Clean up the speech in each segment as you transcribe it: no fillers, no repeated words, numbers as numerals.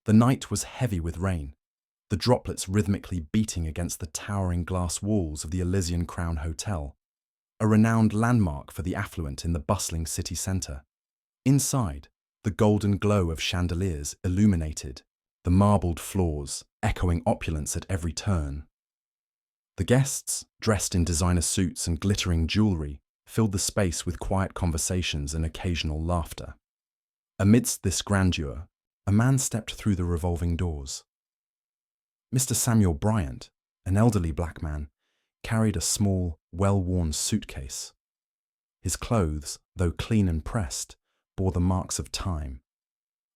The night was heavy with rain, the droplets rhythmically beating against the towering glass walls of the Elysian Crown Hotel, a renowned landmark for the affluent in the bustling city centre. Inside, the golden glow of chandeliers illuminated the marbled floors, echoing opulence at every turn. The guests, dressed in designer suits and glittering jewellery, filled the space with quiet conversations and occasional laughter. Amidst this grandeur, a man stepped through the revolving doors. Mr. Samuel Bryant, an elderly black man, carried a small, well-worn suitcase. His clothes, though clean and pressed, bore the marks of time.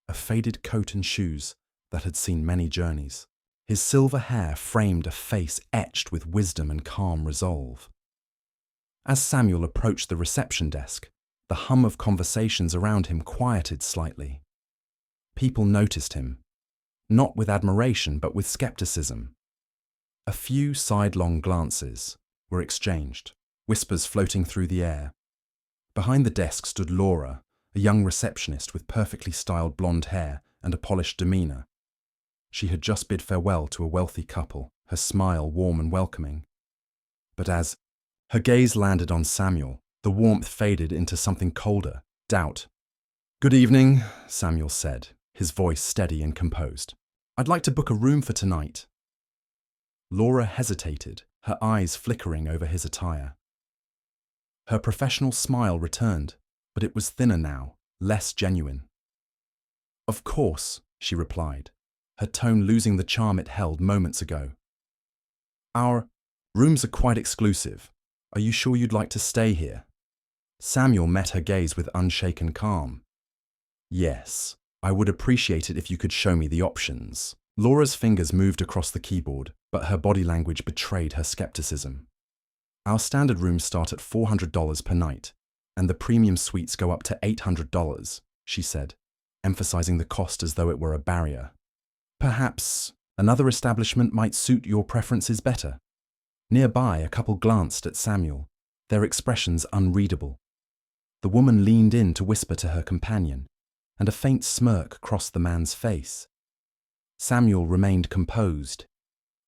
A faded coat and shoes that had seen many journeys. His silver hair framed a face etched with wisdom and calm resolve. As Samuel approached the reception desk, the hum of conversations around him quieted slightly. People noticed him, not with admiration but with skepticism. A few sidelong glances were exchanged, whispers floating through the air. Behind the desk stood Laura, a young receptionist with perfectly styled blonde hair and a polished demeanor. She had just bid farewell to a wealthy couple, her smile warm and welcoming. But as her gaze landed on Samuel, the warmth faded into something colder, doubt. "Good evening," Samuel said, his voice steady and composed. "I'd like to book a room for tonight." Laura hesitated, her eyes flickering over his attire. Her professional smile returned, but it was thinner now, less genuine. "Of course," she replied, her tone losing the charm it held moments ago. "Our rooms are quite exclusive. Are you sure you'd like to stay here?" Samuel met her gaze with unshaken calm. "Yes, I would appreciate it if you could show me the options." Laura's fingers moved across the keyboard, but her body language betrayed her skepticism. "Our standard rooms start at $400 per night, and the premium suites go up to $800, she said, emphasizing the cost as though it were a barrier. "Perhaps another establishment might suit your preferences better." Nearby, a couple glanced at Samuel, their expressions unreadable. The woman leaned in to whisper to her companion, and a faint smirk crossed the man's face. Samuel remained composed,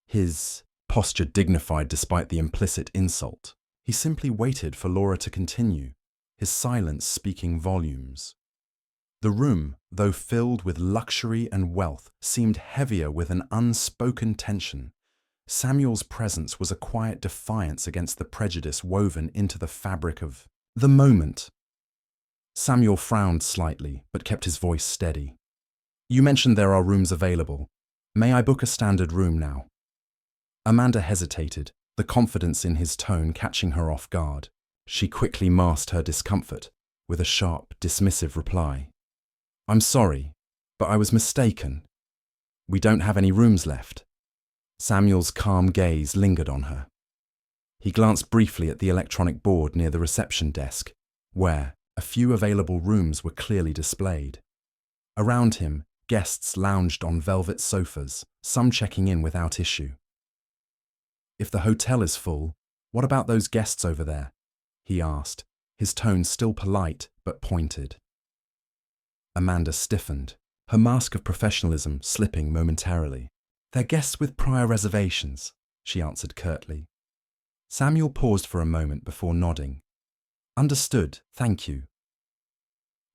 his posture dignified despite the implicit insult. He simply waited for Laura to continue, his silence speaking volumes. The room, though filled with luxury and wealth, seemed heavier with an unspoken tension. Samuel's presence was a quiet defiance against the prejudice woven into the fabric of the moment. Samuel frowned slightly, but kept his voice steady. "You mentioned there are rooms available. May I book a standard room now?" Amanda hesitated, the confidence in his tone catching her off guard. She quickly masked her discomfort with a sharp, dismissive reply. "I'm sorry, but I was mistaken. We don't have any rooms left." Samuel's calm gaze lingered on her. He glanced briefly at the electronic board near the reception desk, where a few available rooms were clearly displayed. Around him, guests lounged on velvet sofas, some checking in without issue. "If the hotel is full, what about those guests over there?" he asked, his tone still polite but pointed. Amanda stiffened, her mask of professionalism slipping momentarily. "They're guests with prior reservations," she answered curtly. Samuel paused for a moment before nodding. "Understood, thank you."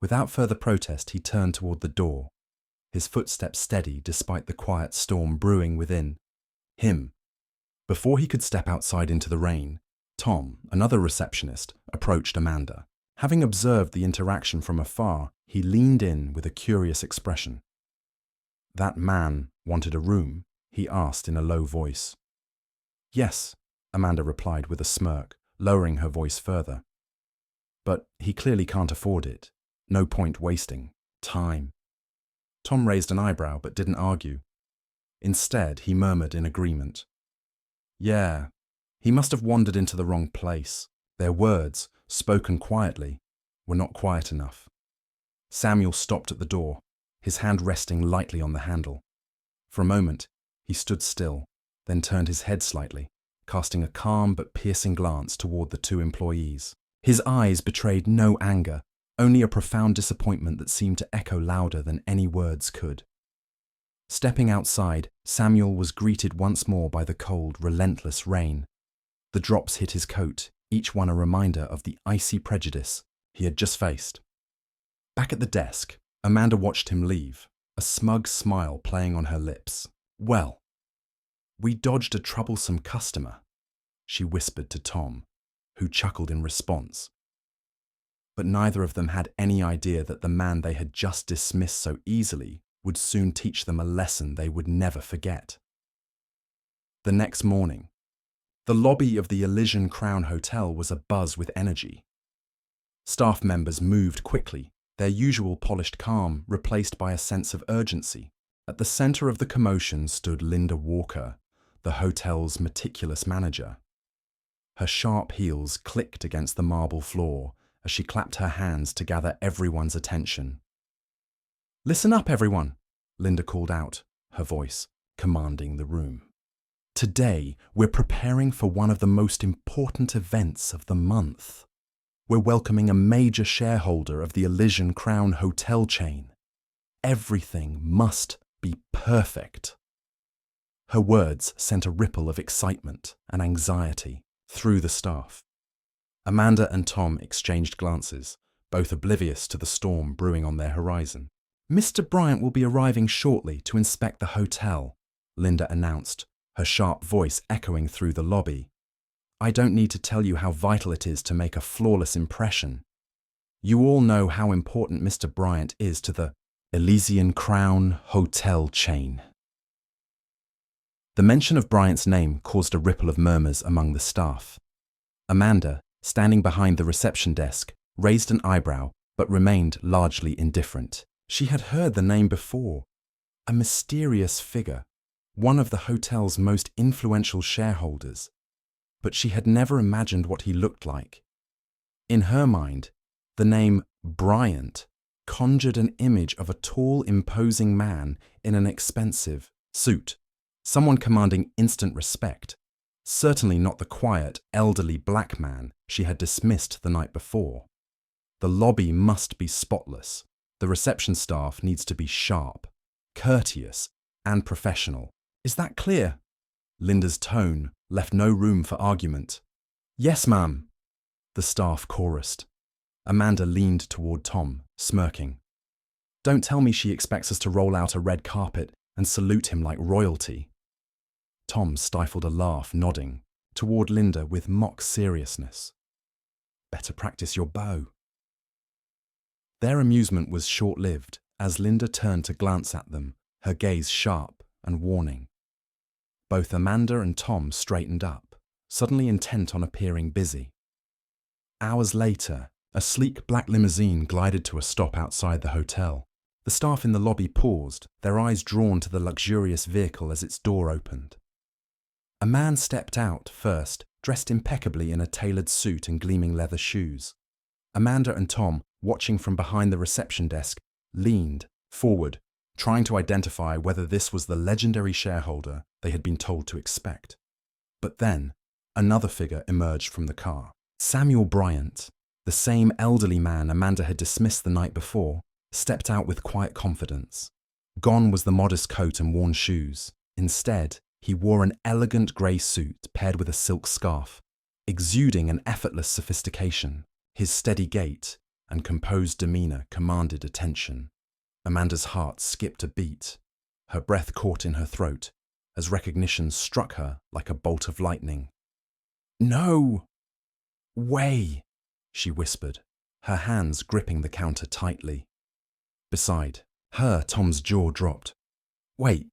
Without further protest, he turned toward the door, his footsteps steady despite the quiet storm brewing within him. Before he could step outside into the rain, Tom, another receptionist, approached Amanda. Having observed the interaction from afar, he leaned in with a curious expression. "That man wanted a room?" he asked in a low voice. "Yes," Amanda replied with a smirk, lowering her voice further. "But he clearly can't afford it. No point wasting time." Tom raised an eyebrow but didn't argue. Instead, he murmured in agreement. "Yeah, he must have wandered into the wrong place. Their words, spoken quietly, were not quiet enough." Samuel stopped at the door, his hand resting lightly on the handle. For a moment, he stood still, then turned his head slightly, casting a calm but piercing glance toward the two employees. His eyes betrayed no anger, only a profound disappointment that seemed to echo louder than any words could. Stepping outside, Samuel was greeted once more by the cold, relentless rain. The drops hit his coat, each one a reminder of the icy prejudice he had just faced. Back at the desk, Amanda watched him leave, a smug smile playing on her lips. "Well, we dodged a troublesome customer," she whispered to Tom, who chuckled in response. But neither of them had any idea that the man they had just dismissed so easily would soon teach them a lesson they would never forget. The next morning, the lobby of the Elysian Crown Hotel was abuzz with energy. Staff members moved quickly, their usual polished calm replaced by a sense of urgency. At the center of the commotion stood Linda Walker, the hotel's meticulous manager. Her sharp heels clicked against the marble floor as she clapped her hands to gather everyone's attention. "Listen up, everyone," Linda called out, her voice commanding the room. "Today, we're preparing for one of the most important events of the month. We're welcoming a major shareholder of the Elysian Crown hotel chain. Everything must be perfect." Her words sent a ripple of excitement and anxiety through the staff. Amanda and Tom exchanged glances, both oblivious to the storm brewing on their horizon. "Mr. Bryant will be arriving shortly to inspect the hotel," Linda announced, her sharp voice echoing through the lobby. "I don't need to tell you how vital it is to make a flawless impression. You all know how important Mr. Bryant is to the Elysian Crown hotel chain." The mention of Bryant's name caused a ripple of murmurs among the staff. Amanda, standing behind the reception desk, raised an eyebrow but remained largely indifferent. She had heard the name before. A mysterious figure, one of the hotel's most influential shareholders. But she had never imagined what he looked like. In her mind, the name Bryant conjured an image of a tall, imposing man in an expensive suit, someone commanding instant respect. Certainly not the quiet, elderly black man she had dismissed the night before. The lobby must be spotless. The reception staff needs to be sharp, courteous, and professional. "Is that clear?" Linda's tone left no room for argument. "Yes, ma'am," the staff chorused. Amanda leaned toward Tom, smirking. "Don't tell me she expects us to roll out a red carpet and salute him like royalty." Tom stifled a laugh, nodding toward Linda with mock seriousness. "Better practice your bow." Their amusement was short-lived as Linda turned to glance at them, her gaze sharp and warning. Both Amanda and Tom straightened up, suddenly intent on appearing busy. Hours later, a sleek black limousine glided to a stop outside the hotel. The staff in the lobby paused, their eyes drawn to the luxurious vehicle as its door opened. A man stepped out first, dressed impeccably in a tailored suit and gleaming leather shoes. Amanda and Tom, watching from behind the reception desk, leaned forward, trying to identify whether this was the legendary shareholder they had been told to expect. But then, another figure emerged from the car. Samuel Bryant, the same elderly man Amanda had dismissed the night before, stepped out with quiet confidence. Gone was the modest coat and worn shoes. Instead, he wore an elegant grey suit paired with a silk scarf, exuding an effortless sophistication. His steady gait and composed demeanor commanded attention. Amanda's heart skipped a beat, her breath caught in her throat, as recognition struck her like a bolt of lightning. "No way," she whispered, her hands gripping the counter tightly. Beside her, Tom's jaw dropped. "Wait,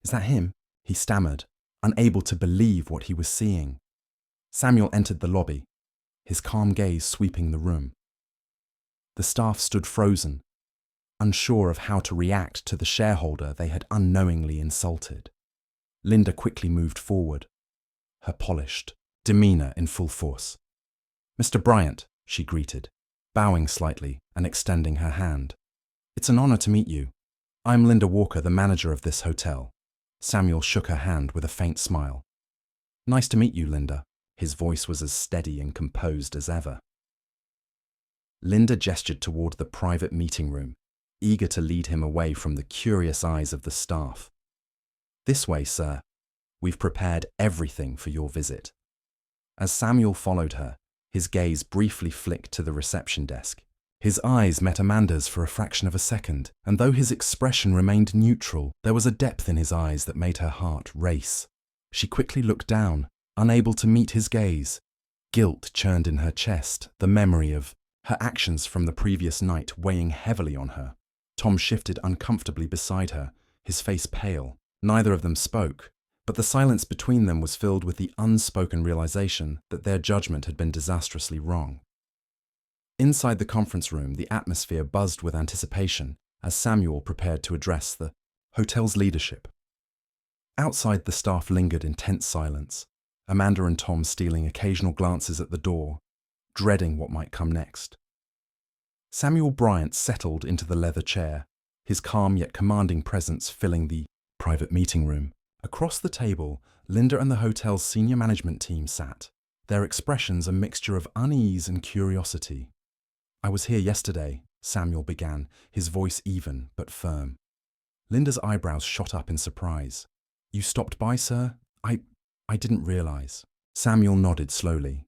is that him?" he stammered, unable to believe what he was seeing. Samuel entered the lobby, his calm gaze sweeping the room. The staff stood frozen, unsure of how to react to the shareholder they had unknowingly insulted. Linda quickly moved forward, her polished demeanor in full force. "Mr. Bryant," she greeted, bowing slightly and extending her hand. "It's an honor to meet you. I'm Linda Walker, the manager of this hotel." Samuel shook her hand with a faint smile. "Nice to meet you, Linda." His voice was as steady and composed as ever. Linda gestured toward the private meeting room, eager to lead him away from the curious eyes of the staff. "This way, sir. We've prepared everything for your visit." As Samuel followed her, his gaze briefly flicked to the reception desk. His eyes met Amanda's for a fraction of a second, and though his expression remained neutral, there was a depth in his eyes that made her heart race. She quickly looked down, unable to meet his gaze. Guilt churned in her chest, the memory of her actions from the previous night weighing heavily on her. Tom shifted uncomfortably beside her, his face pale. Neither of them spoke, but the silence between them was filled with the unspoken realization that their judgment had been disastrously wrong. Inside the conference room, the atmosphere buzzed with anticipation as Samuel prepared to address the hotel's leadership. Outside, the staff lingered in tense silence, Amanda and Tom stealing occasional glances at the door, dreading what might come next. Samuel Bryant settled into the leather chair, his calm yet commanding presence filling the private meeting room. Across the table, Linda and the hotel's senior management team sat, their expressions a mixture of unease and curiosity. "I was here yesterday," Samuel began, his voice even but firm. Linda's eyebrows shot up in surprise. "You stopped by, sir? I didn't realize." Samuel nodded slowly.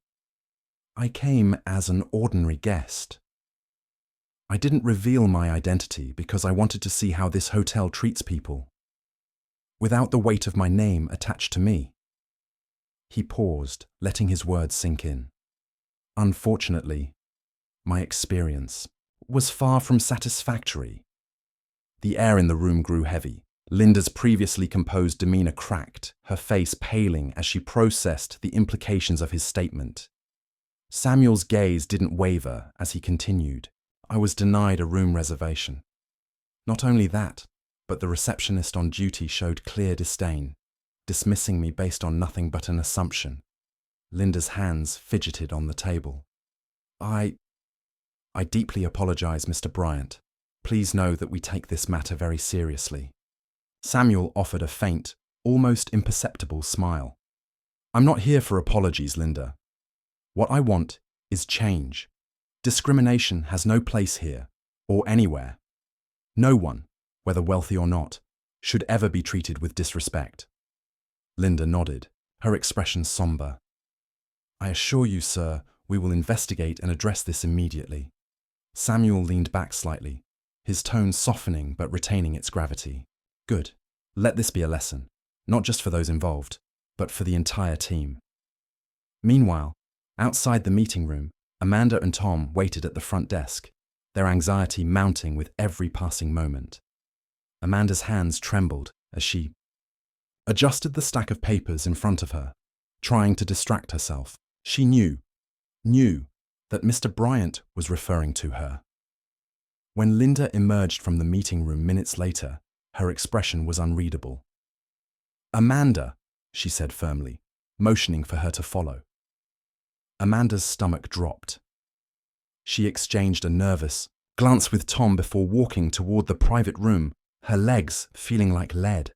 "I came as an ordinary guest. I didn't reveal my identity because I wanted to see how this hotel treats people, without the weight of my name attached to me." He paused, letting his words sink in. "Unfortunately, my experience was far from satisfactory." The air in the room grew heavy. Linda's previously composed demeanor cracked, her face paling as she processed the implications of his statement. Samuel's gaze didn't waver as he continued. "I was denied a room reservation. Not only that, but the receptionist on duty showed clear disdain, dismissing me based on nothing but an assumption." Linda's hands fidgeted on the table. I deeply apologize, Mr. Bryant. Please know that we take this matter very seriously." Samuel offered a faint, almost imperceptible smile. "I'm not here for apologies, Linda. What I want is change. Discrimination has no place here, or anywhere. No one, whether wealthy or not, should ever be treated with disrespect." Linda nodded, her expression somber. "I assure you, sir, we will investigate and address this immediately." Samuel leaned back slightly, his tone softening but retaining its gravity. "Good. Let this be a lesson, not just for those involved, but for the entire team." Meanwhile, outside the meeting room, Amanda and Tom waited at the front desk, their anxiety mounting with every passing moment. Amanda's hands trembled as she adjusted the stack of papers in front of her, trying to distract herself. She knew that Mr. Bryant was referring to her. When Linda emerged from the meeting room minutes later, her expression was unreadable. "Amanda," she said firmly, motioning for her to follow. Amanda's stomach dropped. She exchanged a nervous glance with Tom before walking toward the private room, her legs feeling like lead.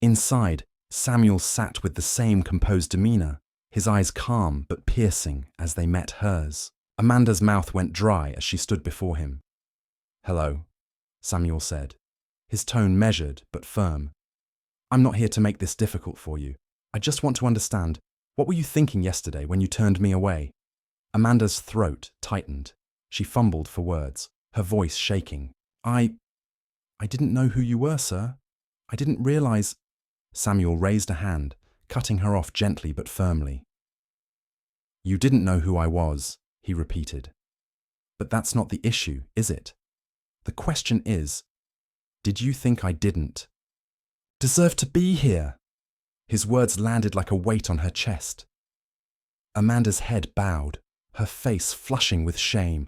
Inside, Samuel sat with the same composed demeanor, his eyes calm but piercing as they met hers. Amanda's mouth went dry as she stood before him. "Hello," Samuel said, his tone measured but firm. "I'm not here to make this difficult for you. I just want to understand, what were you thinking yesterday when you turned me away?" Amanda's throat tightened. She fumbled for words, her voice shaking. I didn't know who you were, sir. I didn't realize." Samuel raised a hand, cutting her off gently but firmly. "You didn't know who I was," he repeated. "But that's not the issue, is it? The question is, did you think I didn't deserve to be here?" His words landed like a weight on her chest. Amanda's head bowed, her face flushing with shame.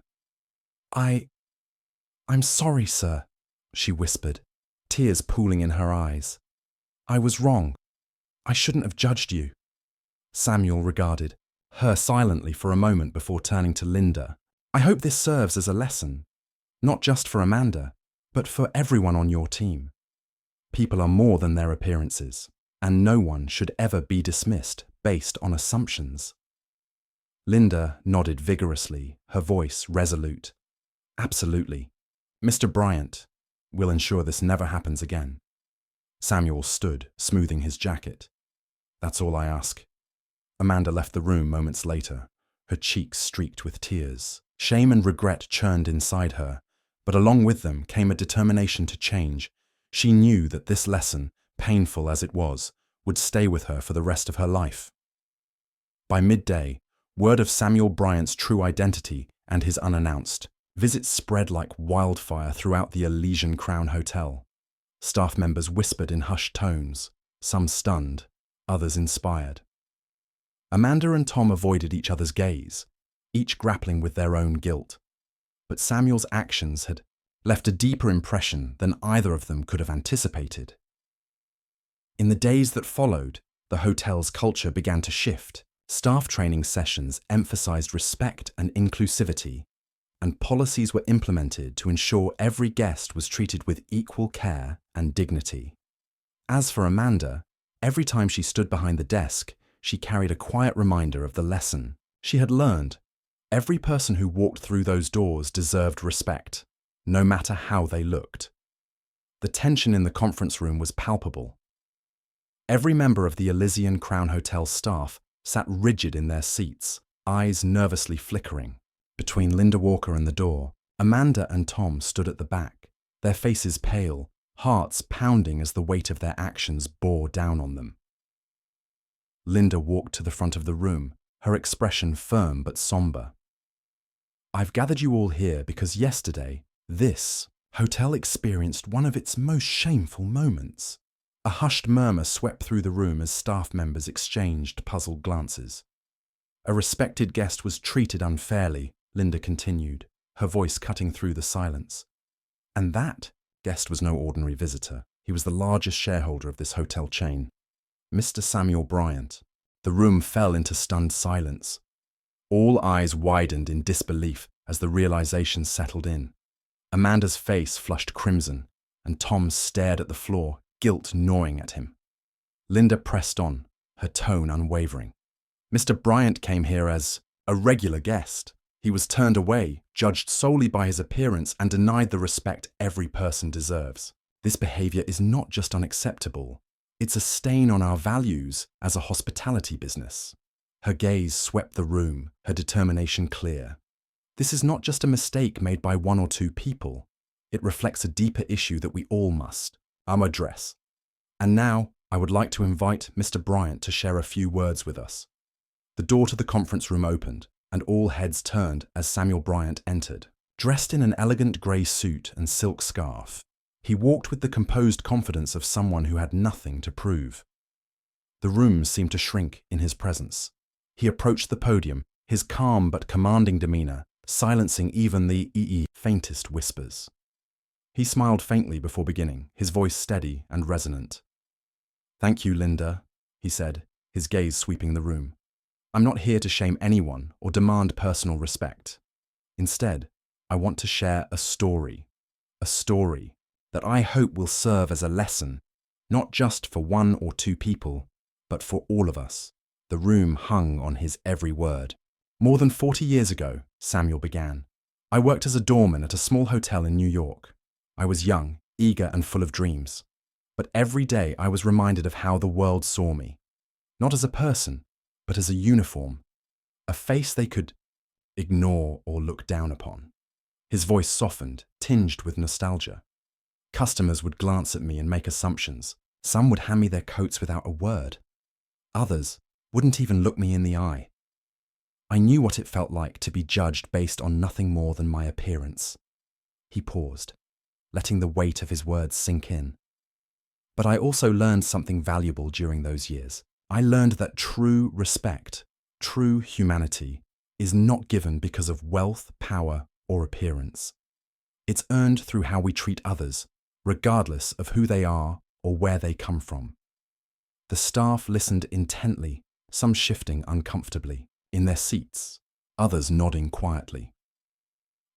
I'm sorry, sir," she whispered, tears pooling in her eyes. "I was wrong. I shouldn't have judged you." Samuel regarded her silently for a moment before turning to Linda. "I hope this serves as a lesson, not just for Amanda, but for everyone on your team. People are more than their appearances, and no one should ever be dismissed based on assumptions." Linda nodded vigorously, her voice resolute. "Absolutely. Mr. Bryant, we'll ensure this never happens again. Samuel stood, smoothing his jacket. That's all I ask. Amanda left the room moments later, her cheeks streaked with tears. Shame and regret churned inside her, but along with them came a determination to change. She knew that this lesson, painful as it was, would stay with her for the rest of her life. By midday, word of Samuel Bryant's true identity and his unannounced visits spread like wildfire throughout the Elysian Crown Hotel. Staff members whispered in hushed tones, some stunned, others inspired. Amanda and Tom avoided each other's gaze, each grappling with their own guilt. But Samuel's actions had left a deeper impression than either of them could have anticipated. In the days that followed, the hotel's culture began to shift. Staff training sessions emphasized respect and inclusivity, and policies were implemented to ensure every guest was treated with equal care and dignity. As for Amanda, every time she stood behind the desk, she carried a quiet reminder of the lesson she had learned. Every person who walked through those doors deserved respect, no matter how they looked. The tension in the conference room was palpable. Every member of the Elysian Crown Hotel staff sat rigid in their seats, eyes nervously flickering. Between Linda Walker and the door, Amanda and Tom stood at the back, their faces pale, hearts pounding as the weight of their actions bore down on them. Linda walked to the front of the room, her expression firm but somber. I've gathered you all here because yesterday, this hotel experienced one of its most shameful moments. A hushed murmur swept through the room as staff members exchanged puzzled glances. A respected guest was treated unfairly, Linda continued, her voice cutting through the silence. And that guest was no ordinary visitor. He was the largest shareholder of this hotel chain, Mr. Samuel Bryant. The room fell into stunned silence. All eyes widened in disbelief as the realization settled in. Amanda's face flushed crimson, and Tom stared at the floor, guilt gnawing at him. Linda pressed on, her tone unwavering. Mr. Bryant came here as a regular guest. He was turned away, judged solely by his appearance, and denied the respect every person deserves. This behavior is not just unacceptable, it's a stain on our values as a hospitality business. Her gaze swept the room, her determination clear. This is not just a mistake made by one or two people. It reflects a deeper issue that we all must address. And now, I would like to invite Mr. Bryant to share a few words with us. The door to the conference room opened, and all heads turned as Samuel Bryant entered. Dressed in an elegant grey suit and silk scarf, he walked with the composed confidence of someone who had nothing to prove. The room seemed to shrink in his presence. He approached the podium, his calm but commanding demeanor silencing even the faintest whispers. He smiled faintly before beginning, his voice steady and resonant. "Thank you, Linda," he said, his gaze sweeping the room. "I'm not here to shame anyone or demand personal respect. Instead, I want to share a story that I hope will serve as a lesson, not just for one or two people, but for all of us." The room hung on his every word. "More than 40 years ago," Samuel began, "I worked as a doorman at a small hotel in New York. I was young, eager, and full of dreams. But every day I was reminded of how the world saw me. Not as a person, but as a uniform, a face they could ignore or look down upon." His voice softened, tinged with nostalgia. "Customers would glance at me and make assumptions. Some would hand me their coats without a word. Others wouldn't even look me in the eye. I knew what it felt like to be judged based on nothing more than my appearance." He paused, letting the weight of his words sink in. "But I also learned something valuable during those years. I learned that true respect, true humanity, is not given because of wealth, power, or appearance. It's earned through how we treat others, regardless of who they are or where they come from." The staff listened intently, some shifting uncomfortably in their seats, others nodding quietly.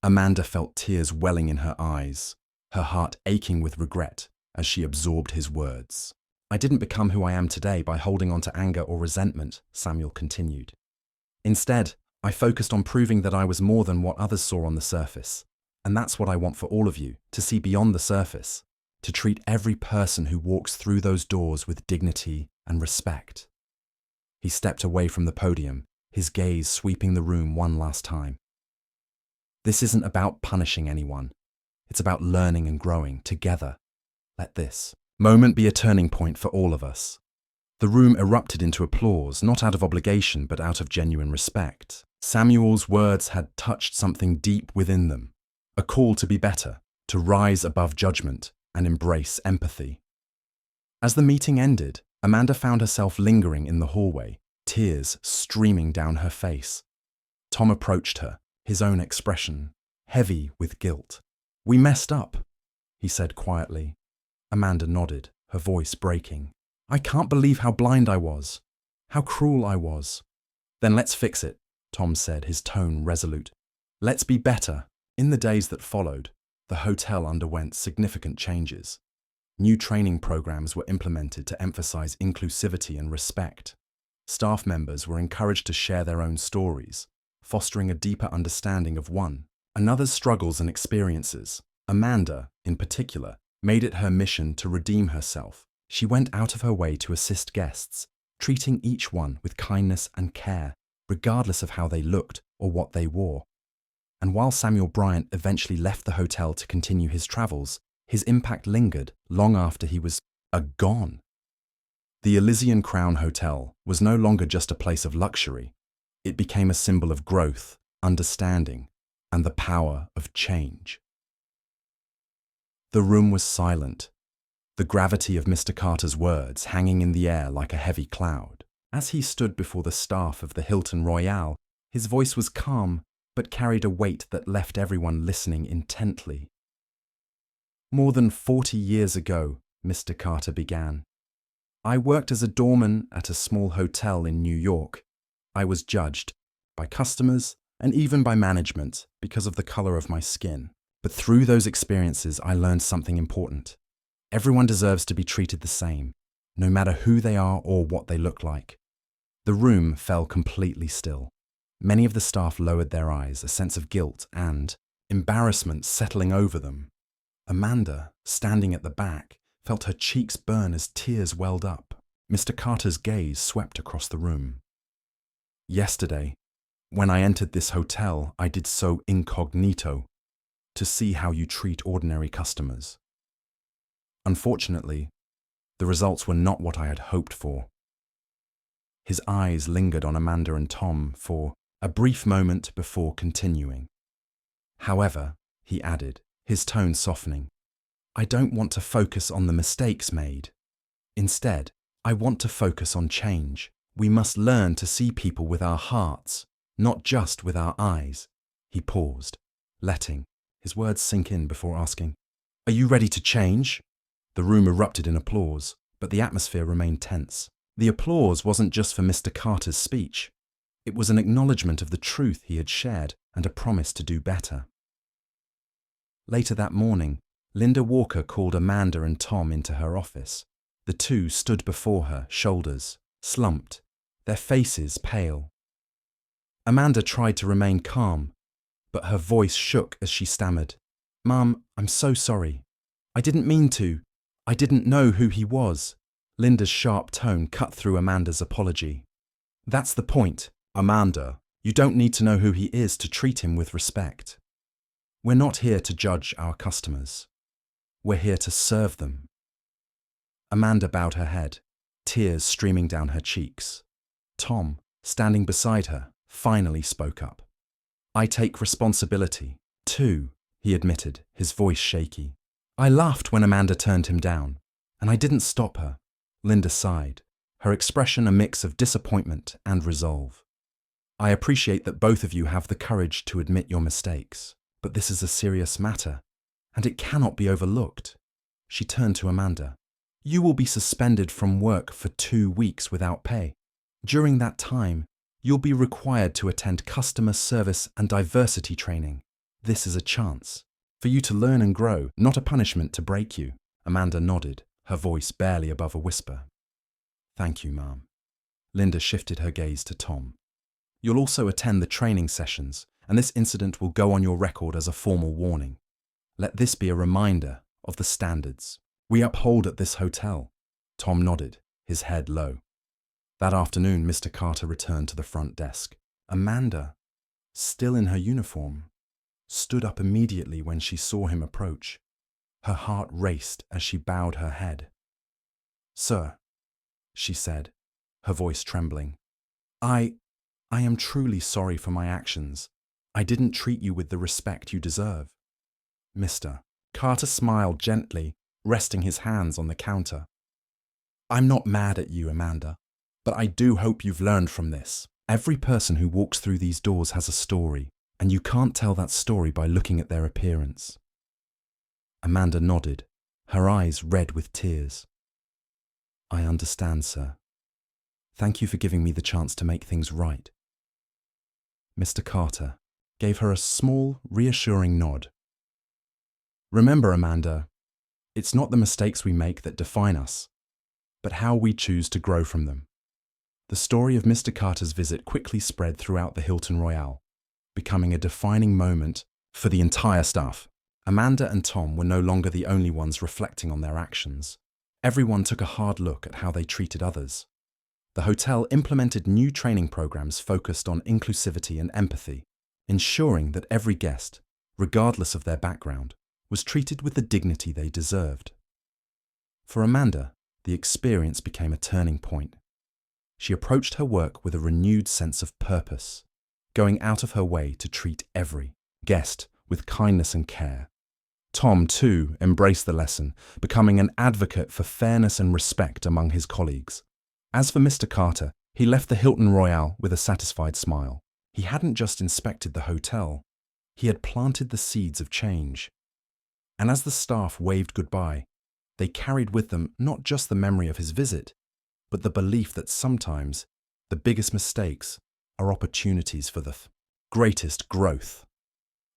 Amanda felt tears welling in her eyes, her heart aching with regret as she absorbed his words. "I didn't become who I am today by holding on to anger or resentment," Samuel continued. "Instead, I focused on proving that I was more than what others saw on the surface. And that's what I want for all of you, to see beyond the surface, to treat every person who walks through those doors with dignity and respect. He stepped away from the podium, his gaze sweeping the room one last time. This isn't about punishing anyone. It's about learning and growing together. Let this moment be a turning point for all of us. The room erupted into applause, not out of obligation, but out of genuine respect. Samuel's words had touched something deep within them, a call to be better, to rise above judgment and embrace empathy. As the meeting ended, Amanda found herself lingering in the hallway, tears streaming down her face. Tom approached her, his own expression heavy with guilt. "We messed up," he said quietly. Amanda nodded, her voice breaking. "I can't believe how blind I was, how cruel I was." "Then let's fix it," Tom said, his tone resolute. "Let's be better." In the days that followed, the hotel underwent significant changes. New training programs were implemented to emphasize inclusivity and respect. Staff members were encouraged to share their own stories, fostering a deeper understanding of one another's struggles and experiences. Amanda, in particular, made it her mission to redeem herself. She went out of her way to assist guests, treating each one with kindness and care, regardless of how they looked or what they wore. And while Samuel Bryant eventually left the hotel to continue his travels, his impact lingered long after he was gone. The Elysian Crown Hotel was no longer just a place of luxury. It became a symbol of growth, understanding, and the power of change. The room was silent, the gravity of Mr. Carter's words hanging in the air like a heavy cloud. As he stood before the staff of the Hilton Royale, his voice was calm but carried a weight that left everyone listening intently. "More than 40 years ago," Mr. Carter began, "I worked as a doorman at a small hotel in New York. I was judged by customers and even by management because of the color of my skin. But through those experiences, I learned something important. Everyone deserves to be treated the same, no matter who they are or what they look like." The room fell completely still. Many of the staff lowered their eyes, a sense of guilt and embarrassment settling over them. Amanda, standing at the back, felt her cheeks burn as tears welled up. Mr. Carter's gaze swept across the room. "Yesterday, when I entered this hotel, I did so incognito, to see how you treat ordinary customers. Unfortunately, the results were not what I had hoped for." His eyes lingered on Amanda and Tom for a brief moment before continuing. "However," he added, his tone softening, "I don't want to focus on the mistakes made. Instead, I want to focus on change. We must learn to see people with our hearts, not just with our eyes." He paused, letting his words sink in before asking, "Are you ready to change?" The room erupted in applause, but the atmosphere remained tense. The applause wasn't just for Mr. Carter's speech. It was an acknowledgement of the truth he had shared and a promise to do better. Later that morning, Linda Walker called Amanda and Tom into her office. The two stood before her, shoulders slumped, their faces pale. Amanda tried to remain calm, but her voice shook as she stammered, "Mum, I'm so sorry. I didn't mean to. I didn't know who he was." Linda's sharp tone cut through Amanda's apology. "That's the point, Amanda. You don't need to know who he is to treat him with respect. We're not here to judge our customers. We're here to serve them." Amanda bowed her head, tears streaming down her cheeks. Tom, standing beside her, finally spoke up. "I take responsibility, too," he admitted, his voice shaky. "I laughed when Amanda turned him down, and I didn't stop her." Linda sighed, her expression a mix of disappointment and resolve. "I appreciate that both of you have the courage to admit your mistakes, but this is a serious matter, and it cannot be overlooked." She turned to Amanda. "You will be suspended from work for 2 weeks without pay. During that time, you'll be required to attend customer service and diversity training. This is a chance for you to learn and grow, not a punishment to break you." Amanda nodded, her voice barely above a whisper. "Thank you, Ma'am." Linda shifted her gaze to Tom. "You'll also attend the training sessions and this incident will go on your record as a formal warning. Let this be a reminder of the standards we uphold at this hotel." Tom nodded, his head low. That afternoon, Mr. Carter returned to the front desk. Amanda, still in her uniform, stood up immediately when she saw him approach. Her heart raced as she bowed her head. "Sir," she said, her voice trembling, I am truly sorry for my actions. I didn't treat you with the respect you deserve." Mr. Carter smiled gently, resting his hands on the counter. "I'm not mad at you, Amanda, but I do hope you've learned from this. Every person who walks through these doors has a story, and you can't tell that story by looking at their appearance." Amanda nodded, her eyes red with tears. "I understand, sir. Thank you for giving me the chance to make things right." Mr. Carter gave her a small, reassuring nod. "Remember, Amanda, it's not the mistakes we make that define us, but how we choose to grow from them." The story of Mr. Carter's visit quickly spread throughout the Hilton Royale, becoming a defining moment for the entire staff. Amanda and Tom were no longer the only ones reflecting on their actions. Everyone took a hard look at how they treated others. The hotel implemented new training programs focused on inclusivity and empathy, ensuring that every guest, regardless of their background, was treated with the dignity they deserved. For Amanda, the experience became a turning point. She approached her work with a renewed sense of purpose, going out of her way to treat every guest with kindness and care. Tom, too, embraced the lesson, becoming an advocate for fairness and respect among his colleagues. As for Mr. Carter, he left the Hilton Royale with a satisfied smile. He hadn't just inspected the hotel, he had planted the seeds of change. And as the staff waved goodbye, they carried with them not just the memory of his visit, but the belief that sometimes the biggest mistakes are opportunities for the greatest growth.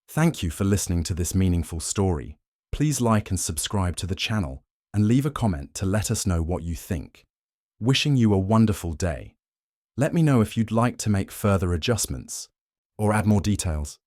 Thank you for listening to this meaningful story. Please like and subscribe to the channel and leave a comment to let us know what you think. Wishing you a wonderful day. Let me know if you'd like to make further adjustments or add more details.